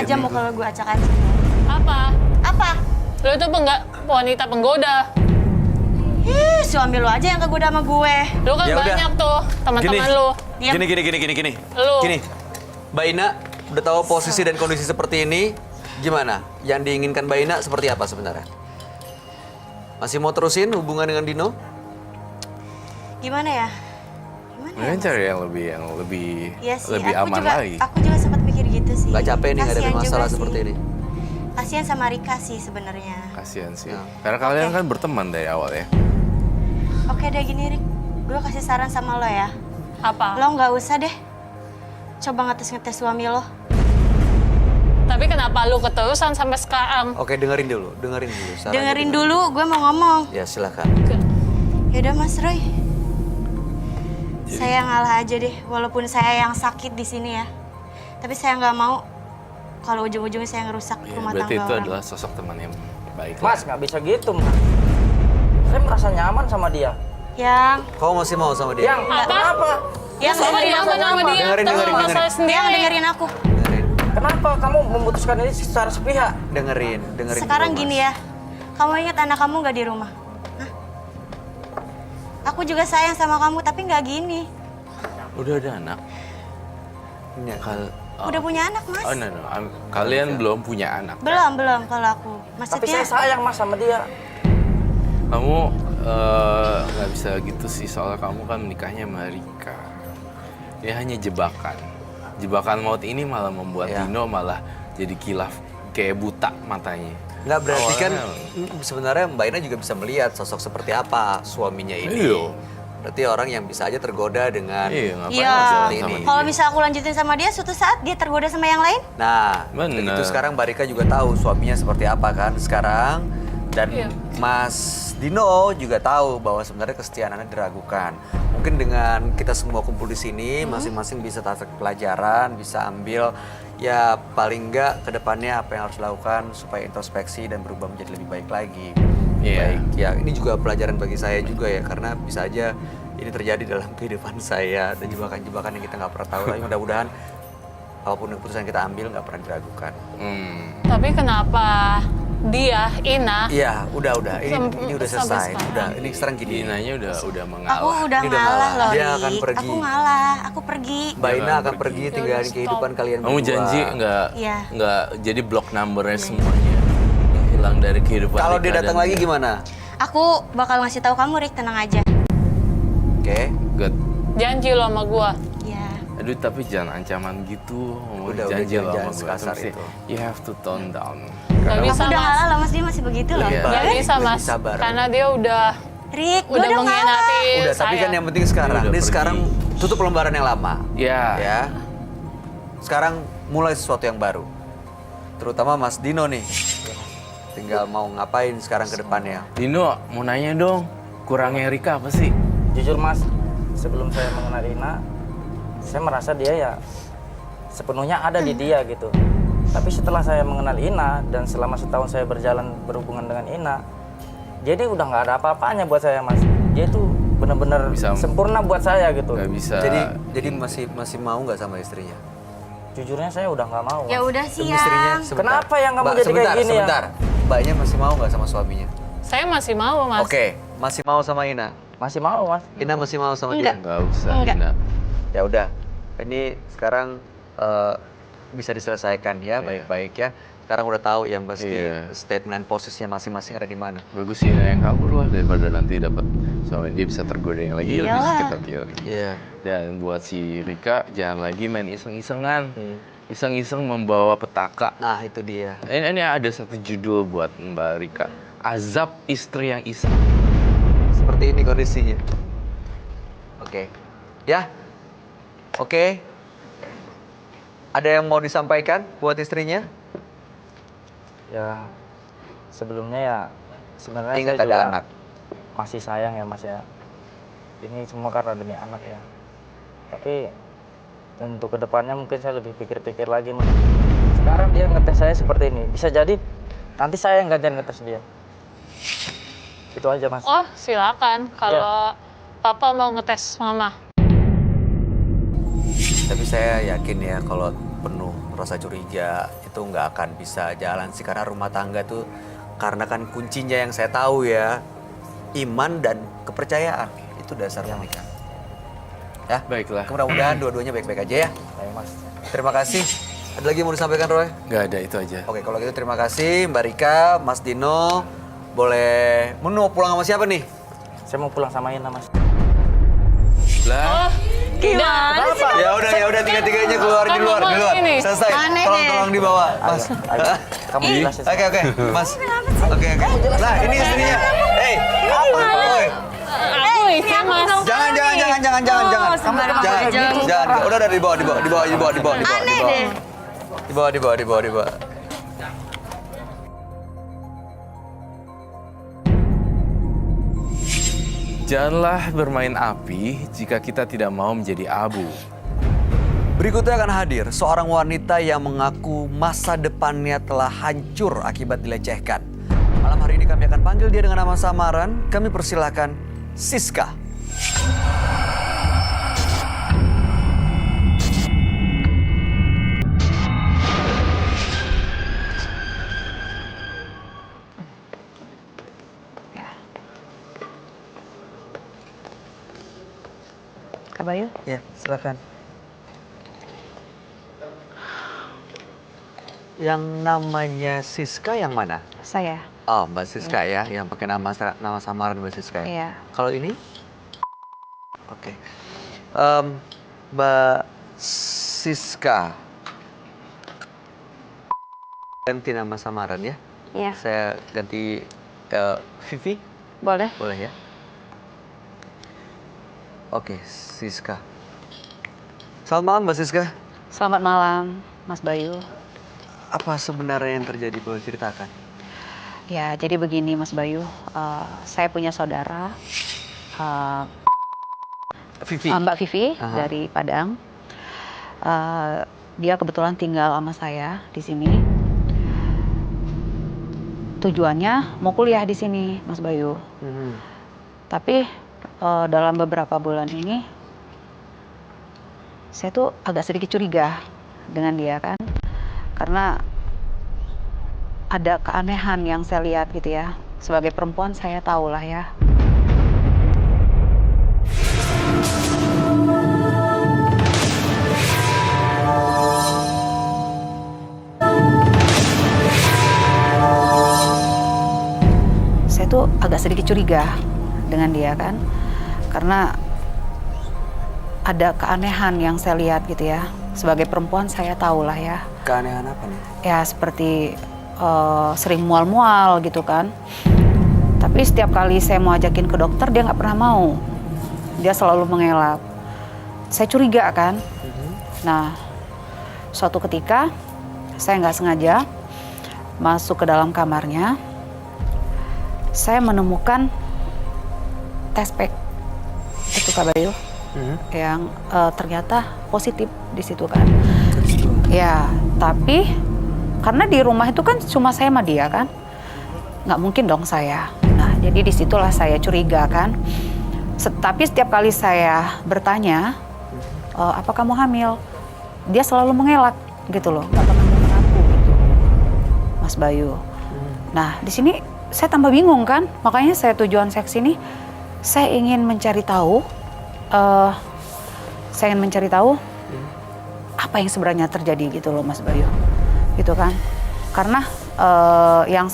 aja mau kalau gue acak-acak. Apa? Apa? Lo itu wanita penggoda. Ih, suami lo aja yang kegoda sama gue. Lo kan Ya udah. banyak tuh teman-teman lo. Diam. Gini. Lu. Gini, Mbak Ina udah tahu posisi dan kondisi seperti ini, gimana? Yang diinginkan Mbak Ina seperti apa sebenarnya? Masih mau terusin hubungan dengan Dino? Gimana ya? Gimana ya? Mending cari yang lebih Iya sih, lebih aku aman juga, lagi. aku juga sempat mikir gitu sih. Gak capek nih ngadepin Kasian masalah juga seperti sih. ini? Kasian sama Rika sih sebenarnya. Kasihan sih. Ya. Karena kalian Oke. kan berteman dari awal ya. Oke deh gini Rik, gue kasih saran sama lo ya. Apa? Lo nggak usah deh coba ngetes-ngetes suami lo. Tapi kenapa lu keterusan sampai sekarang? Oke, dengerin dulu sarannya Dengerin gimana. dulu, gue mau ngomong. Ya, silakan. Yaudah Mas Roy, saya ngalah aja deh, walaupun saya yang sakit di sini ya. Tapi saya nggak mau kalau ujung-ujungnya saya ngerusak Ya, rumah berarti tangga itu orang. adalah sosok teman yang baik. Mas, nggak bisa gitu, Mas. Saya merasa nyaman sama dia. Yang, Kau masih mau sama dia? Yang, Apa? kenapa? yang Sama dia apa sama dia? Dengerin, Tapi dengerin. masalah sendiri. yang dengerin aku. Dengerin. Kenapa kamu memutuskan ini secara sepihak? Dengerin Sekarang dulu, gini Mas. ya, kamu ingat anak kamu nggak di rumah? Hah? Aku juga sayang sama kamu, tapi nggak gini. Udah ada anak. Iya. Udah punya anak, Mas? Oh, no. Kalian belum punya anak. Belum kalau aku. Tapi Maksudnya, saya sayang, Mas, sama dia. Kamu nggak bisa gitu sih, soalnya kamu kan menikahnya sama Rika. Dia hanya jebakan. Jebakan maut ini malah membuat Ya. Dino malah jadi kilaf, kayak buta matanya. Nggak berarti kan Awalnya- sebenarnya Mbak Ina juga bisa melihat sosok seperti apa suaminya ini. Iya. Berarti orang yang bisa aja tergoda dengan. Iya, ngapain iya. jalan Ini. sama dia? Kalau bisa aku lanjutin sama dia, suatu saat dia tergoda sama yang lain. Nah, Bener. itu sekarang Mbak Rika juga tahu suaminya seperti apa kan sekarang. Dan Iya. Mas Dino juga tahu bahwa sebenarnya kesetiaannya diragukan. Mungkin dengan kita semua kumpul di sini, masing-masing bisa tarik pelajaran, bisa ambil ya paling enggak ke depannya apa yang harus dilakukan supaya introspeksi dan berubah menjadi lebih baik lagi. Iya. Baik, ya ini juga pelajaran bagi saya juga ya, karena bisa aja ini terjadi dalam kehidupan saya dan jebakan-jebakan yang kita nggak pernah tahu. Tapi mudah-mudahan apapun keputusan kita ambil nggak pernah diragukan. Tapi kenapa dia, Ina, Iya, udah. Ini udah Sampai selesai. sekarang. Udah, ini sekarang gini. Dinanya udah Aku mengalah. udah Ini udah ngalah ngalah. loh, Dia Rik. akan pergi. Aku ngalah, aku pergi. Mbak Ina Jangan akan pergi. pergi tinggalin Stop. kehidupan kalian Kamu berdua. janji Iya. nggak jadi blok numbernya semuanya hilang dari kehidupan. Kalau Rika dia datang dan lagi dia. gimana? Aku bakal ngasih tahu kamu, Rik, tenang aja. Oke. Good. janji lo sama gua. Iya. Aduh, tapi jangan ancaman gitu. Ngomong Udah, janji lo jangan sama gue. sekasar Mesti, itu. You have to tone down. Gak Aku bisa, udah Mas. ngalah loh, Mas. Dia masih begitu loh. Iya. Gak Baik, bisa, lebih Mas. sabar. Karena dia udah Rik, gue udah udah ngalah. mengkhianati Udah, tapi saya. kan yang penting sekarang. Udah Ini pergi. sekarang tutup lembaran yang lama. Ya. Ya. Sekarang mulai sesuatu yang baru. Terutama Mas Dino nih. Tinggal mau ngapain sekarang ke depannya. Dino, mau nanya dong. Kurangnya Rika apa sih? Jujur, Mas, sebelum saya mengenal Ina, saya merasa dia ya sepenuhnya ada di dia gitu. Tapi setelah saya mengenal Ina dan selama setahun saya berjalan berhubungan dengan Ina, jadi udah nggak ada apa-apanya buat saya, Mas. Dia itu benar-benar Bisa- sempurna buat saya gitu. Gak bisa. Jadi masih mau nggak sama istrinya? Jujurnya saya udah nggak mau. Ya Mas. udah Demi sih, istrinya, Yang. sebentar. Kenapa yang kamu Mbak, jadi kayak sebentar, gini, ya? sebentar. Mbaknya masih mau nggak sama suaminya? Saya masih mau, Mas. Oke, masih mau sama Ina. Masih mau, Mas. Ina masih mau sama Enggak. dia? Nggak usah, Enggak. Dina. Ya udah, ini sekarang bisa diselesaikan ya baik-baik ya. Sekarang udah tahu yang pasti Iya. statement dan posisinya masing-masing ada di mana. Bagus sih yang kabur lah daripada nanti dapat soalnya dia bisa tergoda yang lagi lebih Iyalah. sakit hati lagi. Iya. Dan buat si Rika jangan lagi main iseng-isengan. Iseng-iseng membawa petaka. Nah itu dia. Ini ada satu judul buat Mbak Rika. Azab istri yang iseng. Seperti ini kondisinya. Oke. Ya. Oke. Ada yang mau disampaikan buat istrinya? Ya, sebelumnya ya sebenarnya Ingat saya ada juga anak. masih sayang ya, Mas ya. Ini semua karena demi anak ya. Tapi untuk kedepannya mungkin saya lebih pikir-pikir lagi, Mas. Sekarang dia ngetes saya seperti ini. Bisa jadi nanti saya yang gantian ngetes dia. Itu aja, Mas. Oh, silakan. Kalau Papa mau ngetes Mama. Tapi saya yakin ya kalau penuh rasa curiga itu nggak akan bisa jalan sih, karena rumah tangga tuh karena kan kuncinya yang saya tahu ya, iman dan kepercayaan itu dasar pernikahan. Ya, Baiklah. mudah-mudahan dua-duanya baik-baik aja ya. Baik Mas. Terima kasih. Ada lagi yang mau disampaikan, Roy? Nggak ada, itu aja. Oke, kalau gitu terima kasih Mbak Rika, Mas Dino. Boleh mau pulang sama siapa nih? Saya mau pulang sama Ina Mas. Lah, Gimana sih? Ya udah tiga-tiganya keluar di luar, di luar. Ini. Selesai. Aneh Tolong dibawa, Mas. Ayo, kamu jelasin. Oke, Mas. Oke. Nah, ini istrinya. Hei, apa? Oi. Aku istri Mas. Jangan. sembarang Jangan. Udah dibawa. Aneh deh. Dibawa. janganlah bermain api jika kita tidak mau menjadi abu. Berikutnya akan hadir seorang wanita yang mengaku masa depannya telah hancur akibat dilecehkan. Malam hari ini kami akan panggil dia dengan nama samaran. Kami persilahkan Siska. Kak Bayu? Ya, silakan. Yang namanya Siska yang mana? Saya. Oh, Mbak Siska ya, yang pakai nama samaran Mbak Siska ya. Iya. Kalau ini? Oke. Mbak Siska. Ganti nama samaran ya. Iya. Saya ganti Vivi, Boleh? boleh ya? Oke, Siska. Selamat malam Mbak Siska. Selamat malam, Mas Bayu. Apa sebenarnya yang terjadi, boleh ceritakan? Ya, jadi begini Mas Bayu. Saya punya saudara, Vivi. Mbak Vivi Aha. dari Padang. Dia kebetulan tinggal sama saya di sini. Tujuannya mau kuliah di sini, Mas Bayu. Hmm. Tapi dalam beberapa bulan ini, saya tuh agak sedikit curiga dengan dia kan. Karena ada keanehan yang saya lihat gitu ya. Sebagai perempuan saya tahu lah ya. Saya tuh agak sedikit curiga dengan dia kan. Karena ada keanehan yang saya lihat gitu ya. Sebagai perempuan saya tahu lah ya. Keanehan apa nih? Ya seperti sering mual-mual gitu kan. Tapi setiap kali saya mau ajakin ke dokter dia nggak pernah mau. Dia selalu mengelak. Saya curiga kan. Nah, suatu ketika saya nggak sengaja masuk ke dalam kamarnya. Saya menemukan tes pack itu Kak Bayu yang ternyata positif di situ kan. Ya, tapi karena di rumah itu kan cuma saya sama dia kan, nggak mungkin dong saya. Nah, jadi disitulah saya curiga kan. Tapi setiap kali saya bertanya, apa kamu hamil? Dia selalu mengelak gitu loh, nggak pernah mengaku gitu, Mas Bayu. Nah, di sini saya tambah bingung kan, makanya saya tujuan saya kesini, saya ingin mencari tahu, apa yang sebenarnya terjadi gitu loh, Mas Bayu, gitu kan? Karena yang